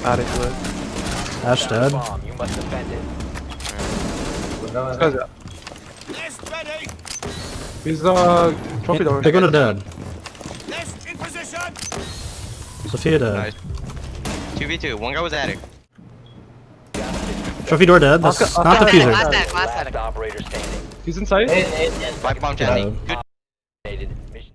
adding to it. Ash dead. You must defend it. This guy's out. He's trophy door. They're gonna dead. In position. Sophia dead. Nice. 2v2. One guy was attic. Trophy door dead. That's Oscar- not Oscar- diffuser. Last deck, last Last deck. operator standing. He's inside. Black bomb Jenny. Good. Mission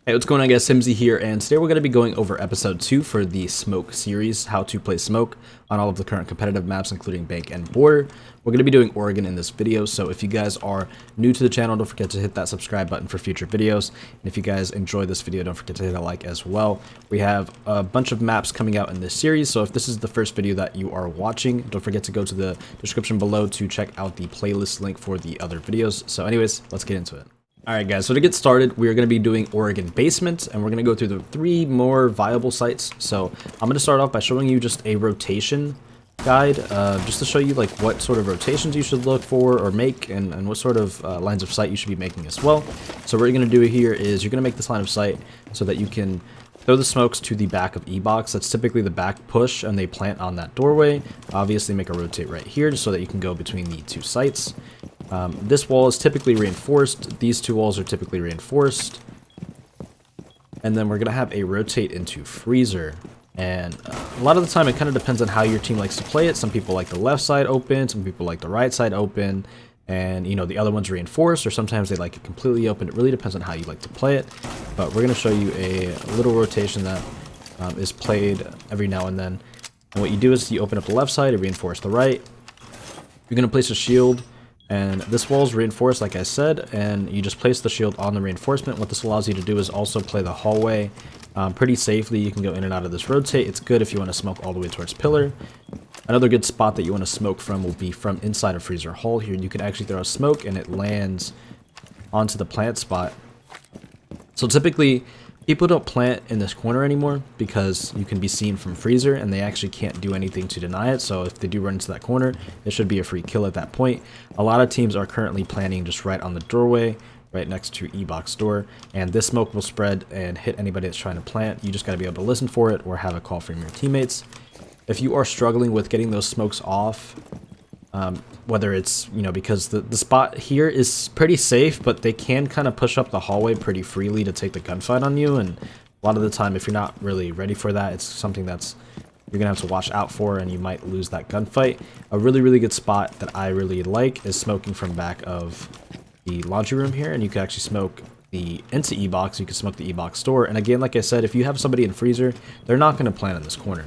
Hey, what's going on, guys? Timzy here, and today we're going to be going over episode 2 for the Smoke series, how to play Smoke on all of the current competitive maps, including Bank and Border. We're going to be doing Oregon in this video, so if you guys are new to the channel, don't forget to hit that subscribe button for future videos. And if you guys enjoy this video, don't forget to hit a like as well. We have a bunch of maps coming out in this series, so if this is the first video that you are watching, don't forget to go to the description below to check out the playlist link for the other videos. So anyways, let's get into it. Alright guys, so to get started, we're going to be doing Oregon Basement, and we're going to go through the 3 more viable sites. So I'm going to start off by showing you just a rotation guide, just to show you like what sort of rotations you should look for or make, and what sort of lines of sight you should be making as well. So what you're going to do here is you're going to make this line of sight so that you can throw the smokes to the back of E-box. That's typically the back push, and they plant on that doorway. Obviously make a rotate right here just so that you can go between the 2 sites. This wall is typically reinforced. These 2 walls are typically reinforced. And then we're going to have a rotate into freezer. And a lot of the time it kind of depends on how your team likes to play it. Some people like the left side open, some people like the right side open, and you know, the other one's reinforced, or sometimes they like it completely open. It really depends on how you like to play it. But we're going to show you a little rotation that is played every now and then. And what you do is you open up the left side and reinforce the right. You're going to place a shield. And this wall is reinforced, like I said, and you just place the shield on the reinforcement. What this allows you to do is also play the hallway pretty safely. You can go in and out of this rotate. It's good if you want to smoke all the way towards pillar. Another good spot that you want to smoke from will be from inside of freezer hull. Here you can actually throw a smoke and it lands onto the plant spot. So typically people don't plant in this corner anymore because you can be seen from freezer, and they actually can't do anything to deny it. So if they do run into that corner, it should be a free kill at that point. A lot of teams are currently planting just right on the doorway, right next to E-box door, and this smoke will spread and hit anybody that's trying to plant. You just got to be able to listen for it or have a call from your teammates. If you are struggling with getting those smokes off, whether it's, you know, because the spot here is pretty safe, but they can kind of push up the hallway pretty freely to take the gunfight on you, and a lot of the time if you're not really ready for that, it's something that's you're gonna have to watch out for, and you might lose that gunfight. A really good spot that I really like is smoking from back of the laundry room here, and you can actually smoke the into E-box. You can smoke the E-box door, and again, like I said, if you have somebody in freezer, they're not going to plant in this corner.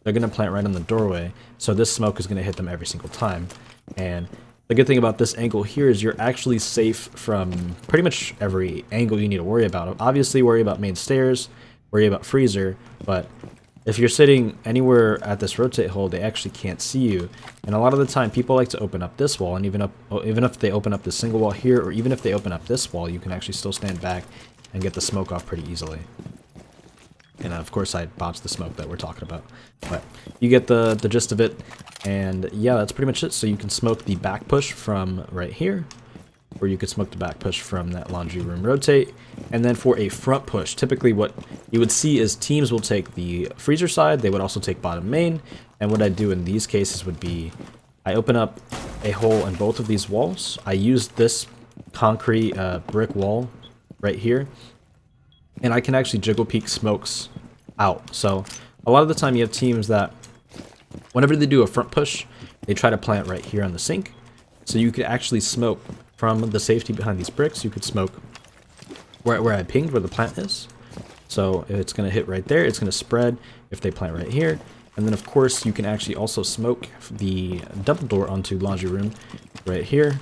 They're going to plant right on the doorway, so this smoke is going to hit them every single time. And the good thing about this angle here is you're actually safe from pretty much every angle you need to worry about. Obviously, worry about main stairs, worry about freezer, but if you're sitting anywhere at this rotate hole, they actually can't see you. And a lot of the time, people like to open up this wall, and even if they open up this single wall here, or even if they open up this wall, you can actually still stand back and get the smoke off pretty easily. And of course I botched the smoke that we're talking about, but you get the gist of it. And yeah, that's pretty much it. So you can smoke the back push from right here, or you could smoke the back push from that laundry room rotate. And then for a front push, typically what you would see is teams will take the freezer side, they would also take bottom main, and what I do in these cases would be I open up a hole in both of these walls. I use this concrete brick wall right here, and I can actually jiggle peek smokes out. So a lot of the time you have teams that whenever they do a front push, they try to plant right here on the sink. So you could actually smoke from the safety behind these bricks. You could smoke where I pinged, where the plant is. So it's going to hit right there. It's going to spread if they plant right here. And then of course you can actually also smoke the double door onto laundry room right here.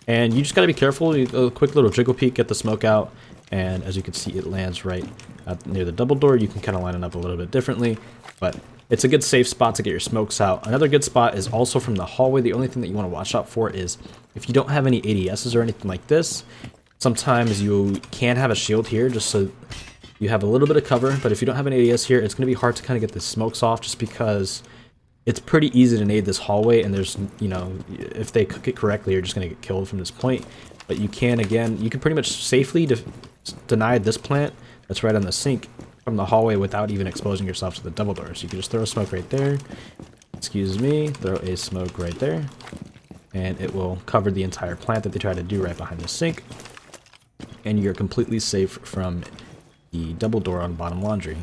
And you just got to be careful. A quick little jiggle peek, get the smoke out. And as you can see, it lands right near the double door. You can kind of line it up a little bit differently, but it's a good safe spot to get your smokes out. Another good spot is also from the hallway. The only thing that you want to watch out for is if you don't have any ADSs or anything like this, sometimes you can have a shield here just so you have a little bit of cover. But if you don't have an ADS here, it's going to be hard to kind of get the smokes off, just because it's pretty easy to nade this hallway, and there's, you know, if they cook it correctly, you're just going to get killed from this point. But you can, again, you can pretty much safely deny this plant that's right on the sink from the hallway without even exposing yourself to the double door. So you can just throw a smoke right there. Excuse me, throw a smoke right there. And it will cover the entire plant that they try to do right behind the sink. And you're completely safe from the double door on bottom laundry.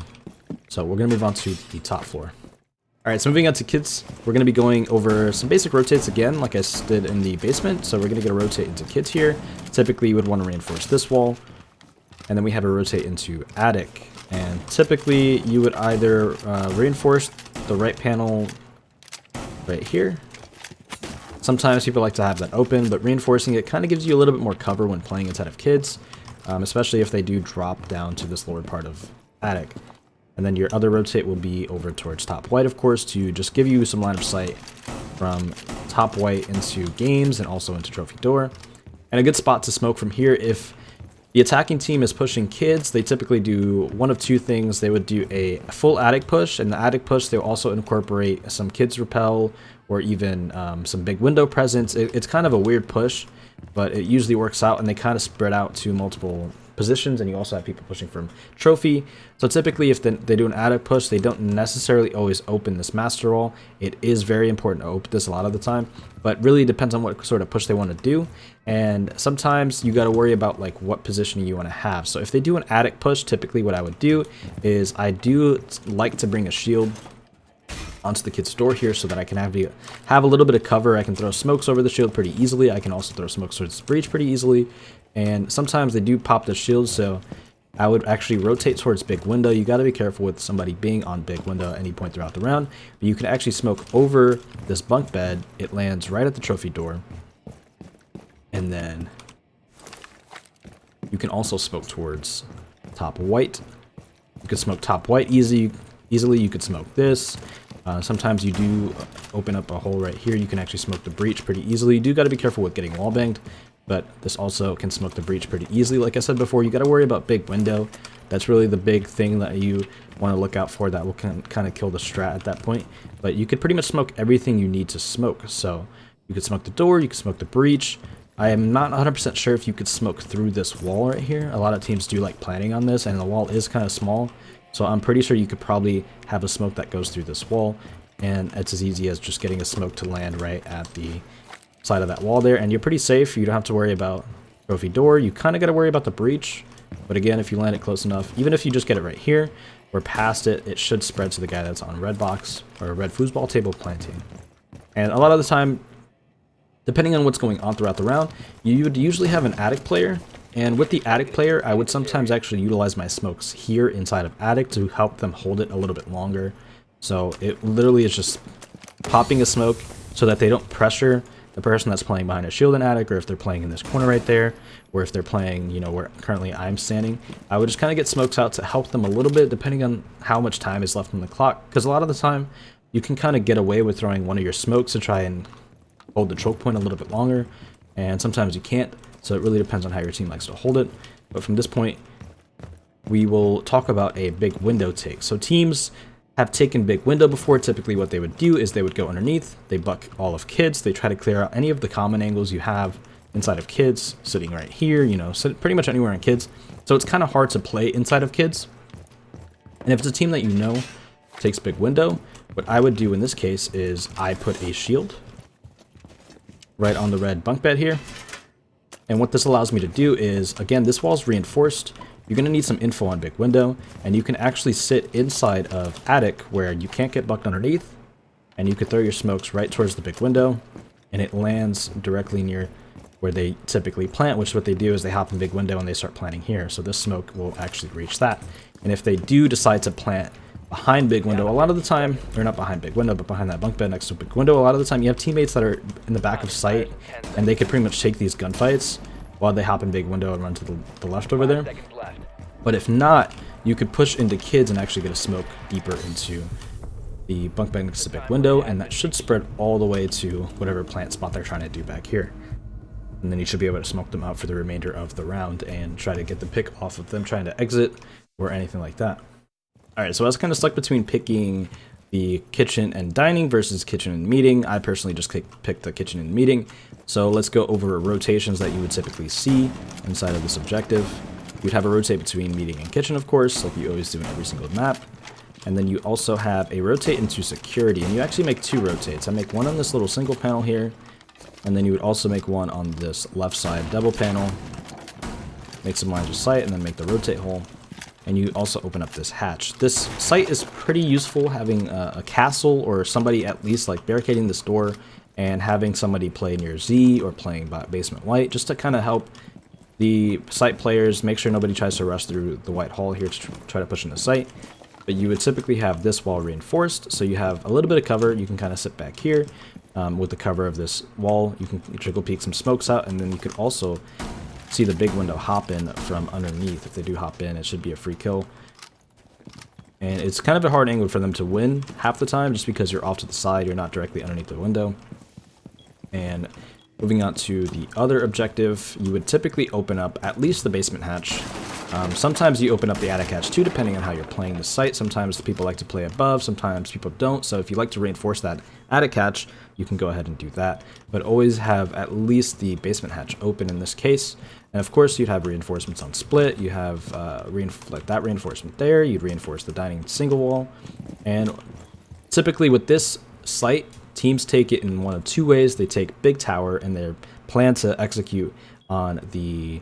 So we're going to move on to the top floor. Alright, so moving on to kids, we're going to be going over some basic rotates again, like I did in the basement. So we're going to get a rotate into kids here. Typically, you would want to reinforce this wall. And then we have a rotate into attic. And typically, you would either reinforce the right panel right here. Sometimes people like to have that open, but reinforcing it kind of gives you a little bit more cover when playing inside of kids, especially if they do drop down to this lower part of attic. And then your other rotate will be over towards top white, of course, to just give you some line of sight from top white into games and also into trophy door. And a good spot to smoke from here, if the attacking team is pushing kids, they typically do one of two things. They would do a full attic push, and the attic push, they'll also incorporate some kids repel or even some big window presence. It's kind of a weird push, but it usually works out, and they kind of spread out to multiple positions, and you also have people pushing from trophy. So typically, if they do an attic push, they don't necessarily always open this master wall. It is very important to open this a lot of the time, but really depends on what sort of push they want to do. And sometimes you got to worry about like what positioning you want to have. So if they do an attic push, typically what I would do is I do like to bring a shield onto the kid's door here so that I can have a little bit of cover. I can throw smokes over the shield pretty easily. I can also throw smokes towards the breach pretty easily. And sometimes they do pop the shield, so I would actually rotate towards big window. You got to be careful with somebody being on big window at any point throughout the round. But you can actually smoke over this bunk bed. It lands right at the trophy door. And then you can also smoke towards top white. You can smoke top white easily. You could smoke this. Sometimes you do open up a hole right here. You can actually smoke the breach pretty easily. You do got to be careful with getting wall banged, but this also can smoke the breach pretty easily. Like I said before, you got to worry about big window. That's really the big thing that you want to look out for. That will kind of kill the strat at that point. But you could pretty much smoke everything you need to smoke. So you could smoke the door, you could smoke the breach. I am not 100% sure if you could smoke through this wall right here. A lot of teams do like planning on this, and the wall is kind of small. So I'm pretty sure you could probably have a smoke that goes through this wall, and it's as easy as just getting a smoke to land right at the side of that wall there, and you're pretty safe. You don't have to worry about trophy door. You kind of got to worry about the breach, but again, if you land it close enough, even if you just get it right here or past it, it should spread to the guy that's on red box or red foosball table planting. And a lot of the time, depending on what's going on throughout the round, you would usually have an attic player. And with the attic player, I would sometimes actually utilize my smokes here inside of attic to help them hold it a little bit longer. So it literally is just popping a smoke so that they don't pressure the person that's playing behind a shield in attic, or if they're playing in this corner right there, or if they're playing, you know, where currently I'm standing. I would just kind of get smokes out to help them a little bit, depending on how much time is left on the clock. Because a lot of the time, you can kind of get away with throwing one of your smokes to try and hold the choke point a little bit longer, and sometimes you can't. So it really depends on how your team likes to hold it. But from this point, we will talk about a big window take. So teams have taken big window before. Typically what they would do is they would go underneath, they buck all of kids, they try to clear out any of the common angles you have inside of kids, sitting right here, you know, so pretty much anywhere in kids. So it's kind of hard to play inside of kids. And if it's a team that you know takes big window, what I would do in this case is I put a shield right on the red bunk bed here. And what this allows me to do is, again, this wall's reinforced. You're going to need some info on big window, and you can actually sit inside of attic where you can't get bucked underneath, and you could throw your smokes right towards the big window, and it lands directly near where they typically plant, which what they do is they hop in big window and they start planting here. So this smoke will actually reach that. And if they do decide to plant behind big window, a lot of the time, or not behind big window, but behind that bunk bed next to big window, a lot of the time you have teammates that are in the back of sight, and they could pretty much take these gunfights while they hop in big window and run to the left over there. But if not, you could push into kids and actually get a smoke deeper into the bunk bed next to big window, and that should spread all the way to whatever plant spot they're trying to do back here. And then you should be able to smoke them out for the remainder of the round and try to get the pick off of them trying to exit or anything like that. Alright, so I was kind of stuck between picking the kitchen and dining versus kitchen and meeting. I personally just picked the kitchen and meeting. So let's go over rotations that you would typically see inside of this objective. You'd have a rotate between meeting and kitchen, of course, like you always do in every single map. And then you also have a rotate into security, and you actually make 2 rotates. I make one on this little single panel here, and then you would also make one on this left side double panel. Make some lines of sight, and then make the rotate hole. And you also open up this hatch. This sight is pretty useful, having a castle or somebody at least like barricading this door, and having somebody play near Z or playing basement white, just to kind of help the site players make sure nobody tries to rush through the white hall here to try to push in the site. But you would typically have this wall reinforced, so you have a little bit of cover. You can kind of sit back here with the cover of this wall. You can trickle peek some smokes out, and then you could also see the big window hop in from underneath. If they do hop in, it should be a free kill. And it's kind of a hard angle for them to win half the time, just because you're off to the side, you're not directly underneath the window. And moving on to the other objective, you would typically open up at least the basement hatch. Sometimes you open up the attic hatch too, depending on how you're playing the site. Sometimes people like to play above, sometimes people don't. So if you like to reinforce that attic hatch, you can go ahead and do that. But always have at least the basement hatch open in this case. And of course, you'd have reinforcements on split. You have like that reinforcement there. You'd reinforce the dining single wall. And typically with this site, teams take it in one of 2 ways. They take big tower, and they plan to execute on the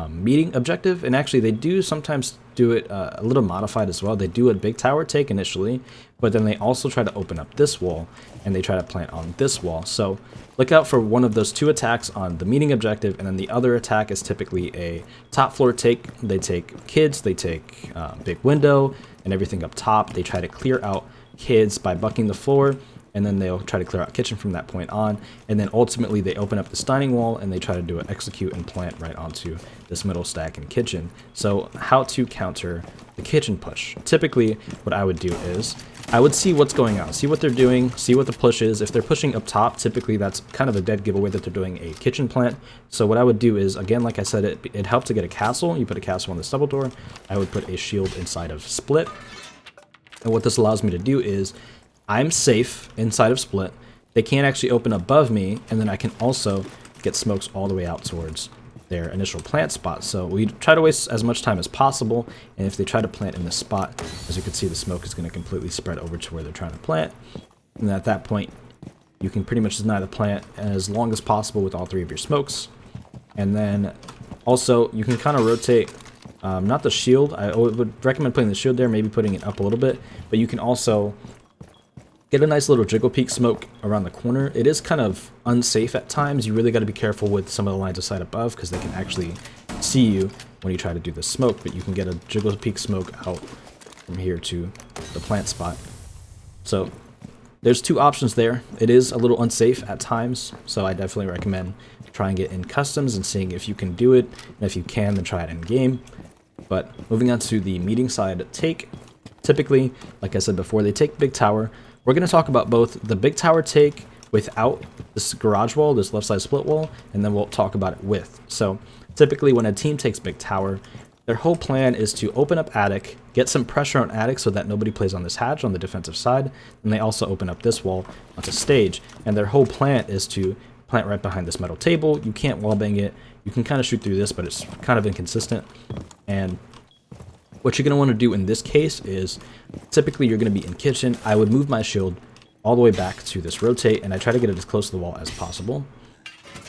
meeting objective. And actually, they do sometimes do it a little modified as well. They do a big tower take initially, but then they also try to open up this wall, and they try to plant on this wall. So look out for one of those 2 attacks on the meeting objective, and then the other attack is typically a top floor take. They take kids, they take big window, and everything up top. They try to clear out kids by bucking the floor, and then they'll try to clear out kitchen from that point on, and then ultimately they open up this dining wall, and they try to do an execute and plant right onto this middle stack in kitchen. So how to counter the kitchen push? Typically what I would do is I would see what's going on, see what they're doing, see what the push is. If they're pushing up top, typically that's kind of a dead giveaway that they're doing a kitchen plant. So what I would do is, again, like I said, it helped to get a castle. You put a castle on this double door. I would put a shield inside of split, and what this allows me to do is I'm safe inside of split. They can't actually open above me, and then I can also get smokes all the way out towards their initial plant spot. So we try to waste as much time as possible, and if they try to plant in this spot, as you can see, the smoke is going to completely spread over to where they're trying to plant. And at that point, you can pretty much deny the plant as long as possible with all 3 of your smokes. And then also, you can kind of rotate, not the shield. I would recommend putting the shield there, maybe putting it up a little bit, but you can also get a nice little jiggle peek smoke around the corner. It is kind of unsafe at times. You really got to be careful with some of the lines of sight above, because they can actually see you when you try to do the smoke, but you can get a jiggle peek smoke out from here to the plant spot. So there's 2 options there. It is a little unsafe at times, so I definitely recommend trying it in customs and seeing if you can do it, and if you can, then try it in game. But moving on to the meeting side take, typically, like I said before, they take big tower. We're going to talk about both the big tower take without this garage wall, this left side split wall, and then we'll talk about it with. So typically when a team takes big tower, their whole plan is to open up attic, get some pressure on attic so that nobody plays on this hatch on the defensive side, and they also open up this wall onto stage. And their whole plan is to plant right behind this metal table. You can't wallbang it. You can kind of shoot through this, but it's kind of inconsistent. And what you're going to want to do in this case is, typically you're going to be in kitchen. I would move my shield all the way back to this rotate, and I try to get it as close to the wall as possible.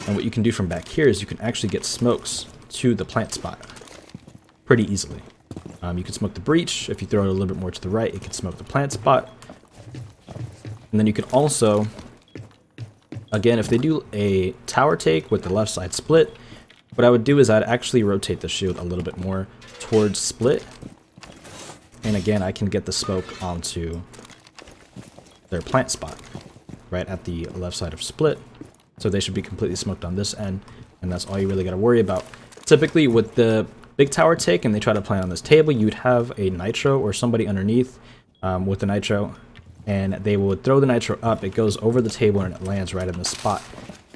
And what you can do from back here is you can actually get smokes to the plant spot pretty easily. You can smoke the breach. If you throw it a little bit more to the right, it can smoke the plant spot. And then you can also, again, if they do a tower take with the left side split, what I would do is I'd actually rotate the shield a little bit more towards split. And again, I can get the smoke onto their plant spot right at the left side of split. So they should be completely smoked on this end, and that's all you really got to worry about. Typically with the big tower take and they try to plant on this table, you'd have a nitro or somebody underneath with the nitro, and they would throw the nitro up. It goes over the table and it lands right in the spot.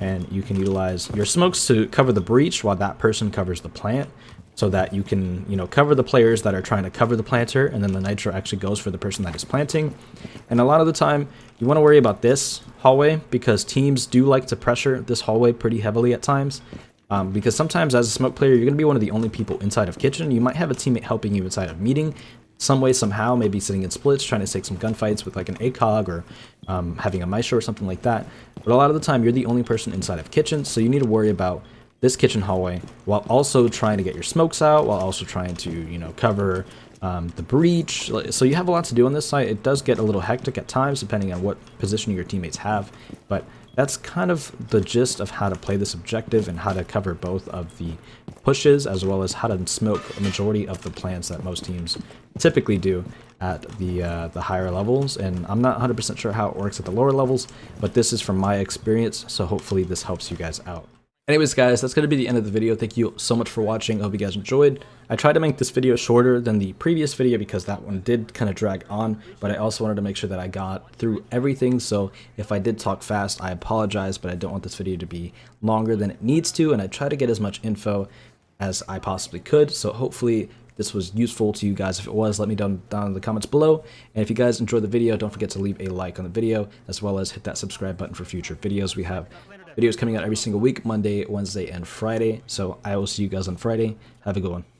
And you can utilize your smokes to cover the breach while that person covers the plant, so that you can, cover the players that are trying to cover the planter, and then the nitro actually goes for the person that is planting. And a lot of the time, you want to worry about this hallway, because teams do like to pressure this hallway pretty heavily at times. Because sometimes as a smoke player, you're going to be one of the only people inside of kitchen. You might have a teammate helping you inside of meeting, some way, somehow, maybe sitting in splits, trying to take some gunfights with like an ACOG or having a Maestro or something like that. But a lot of the time, you're the only person inside of kitchen, so you need to worry about this kitchen hallway while also trying to get your smokes out, while also trying to, you know, cover the breach. So you have a lot to do on this site. It does get a little hectic at times, depending on what position your teammates have, but that's kind of the gist of how to play this objective and how to cover both of the pushes as well as how to smoke a majority of the plants that most teams typically do at the higher levels. And I'm not 100% sure how it works at the lower levels, but this is from my experience, so hopefully this helps you guys out. Anyways, guys, that's going to be the end of the video. Thank you so much for watching. I hope you guys enjoyed. I tried to make this video shorter than the previous video because that one did kind of drag on, but I also wanted to make sure that I got through everything. So if I did talk fast, I apologize, but I don't want this video to be longer than it needs to, and I try to get as much info as I possibly could. So hopefully this was useful to you guys. If it was, let me down in the comments below. And if you guys enjoyed the video, don't forget to leave a like on the video, as well as hit that subscribe button for future videos. We have videos coming out every single week, Monday, Wednesday, and Friday. So I will see you guys on Friday. Have a good one.